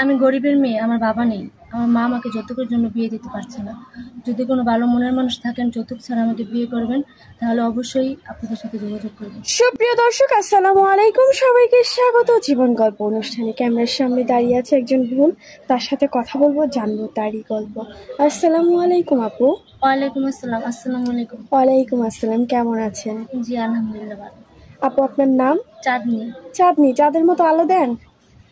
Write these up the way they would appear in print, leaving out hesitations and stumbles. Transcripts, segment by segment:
আমি গরিবের মেয়ে, আমার বাবা নেই। আমার মা আমাকে যৌতুকের জন্য বিয়ে দিতে পারছে না। যদি কোনো ভালো মনের মানুষ থাকেন যৌতুক ছাড়া আমাকে বিয়ে করবেন, তাহলে অবশ্যই আপনাদের সাথে যোগাযোগ করবেন। সুপ্রিয় দর্শক, আসসালামু আলাইকুম। সবাইকে স্বাগত জীবন গল্প অনুষ্ঠানে। ক্যামেরার সামনে দাঁড়িয়ে আছে একজন বোন, তার সাথে কথা বলবো, জানবো তারই গল্প। আসসালামু আলাইকুম আপু। ওয়ালাইকুম আসসালাম। আসসালামু আলাইকুম। ওয়ালাইকুম আসসালাম, কেমন আছেন? জি আলহামদুলিল্লাহ ভালো। আপু আপনার নাম? চাঁদনি। চাঁদনি। চাঁদের মতো আলো দেন?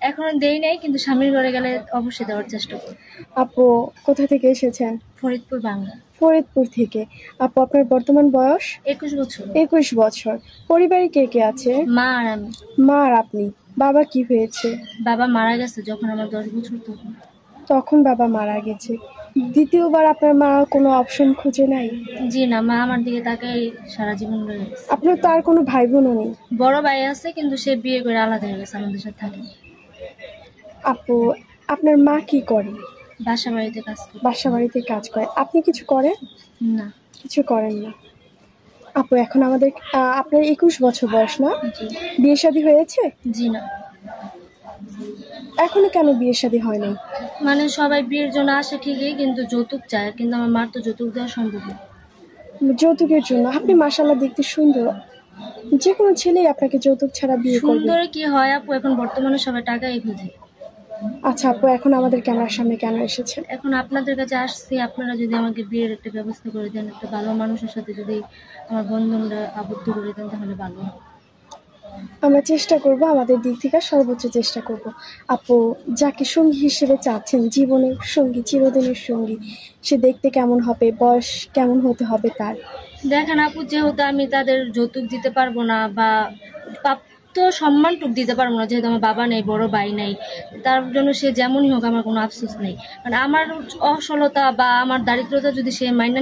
এখনো দেই নাই, কিন্তু স্বামীর ঘরে গেলে অবশ্যই দেওয়ার চেষ্টা করব। আপু কোথা থেকে এসেছেন? ফরিদপুর বাংলা। ফরিদপুর থেকে। আপু আপনার বর্তমান বয়স? 21 বছর। 21 বছর। পরিবারে কে কে আছে? মা আর আমি। মা আর আপনি। বাবা কি হয়েছে? বাবা মারা গেছে যখন আমার 10 বছর তখন। তখন বাবা মারা গেছে। দ্বিতীয়বার আপনার মা কোনো অপশন খুঁজে নাই? জি না, মা আমার দিকে তাকাই সারা জীবন রয়ে গেছে। আপনার তো আর কোনো ভাই বোনও নেই? বড় ভাই আছে, কিন্তু সে বিয়ে করে আলাদা হয়ে গেছে, আমাদের সাথে থাকে। আপু আপনার মা কি করে? বাসা বাড়িতে কাজ করে। বাসা বাড়িতে কাজ করে। আপনি কিছু করেন? না। কিছু করেন না। আপু এখন আমাদের আপনার 21 বছর বয়স না? জি। বিয়ে শাদী হয়েছে? জি না। এখনো কেন বিয়ে শাদী হয় নাই? মানে সবাই বিয়ের জন্য আসে ঠিকই, কিন্তু যৌতুক চায়, কিন্তু আমার মার তো যৌতুক দেওয়া সম্ভব না। যৌতুকের জন্য? আপনি মাশাআল্লাহ দেখতে সুন্দর, যে কোনো ছেলেই আপনাকে যৌতুক ছাড়া বিয়ে করবে। সুন্দরে কি হয় আপু, এখন বর্তমানে সবাই টাকাই খুঁজে। আচ্ছা আপু, এখন আমাদের ক্যামেরার সামনে কেন এসেছে? এখন আপনাদের কাছে আসছি, আপনারা যদি আমাকে বিয়ের একটা ব্যবস্থা করে দেন, একটা ভালো মানুষের সাথে যদি আমার বন্ধনটা আবদ্ধ করে দেন, তাহলে ভালো হয়। আমরা চেষ্টা করব, আমাদের দিক থেকে সর্বোচ্চ চেষ্টা করব। আপু যাকে সঙ্গী হিসেবে চাচ্ছেন, জীবনের সঙ্গী, চিরদিনের সঙ্গী, সে দেখতে কেমন হবে, বয়স কেমন হতে হবে তার? দেখেন আপু, যেহেতু আমি তাদের যৌতুক দিতে পারবো না বা প্রাপ্ত সম্মানটুক দিতে পারবো না, যেহেতু আমার বাবা নেই, বড় ভাই নাই, তার জন্য সে যেমনই হোক আমার কোনো আফসোস নেই। কারণ আমার অসলতা বা আমার দারিদ্রতা যদি সে মাইনা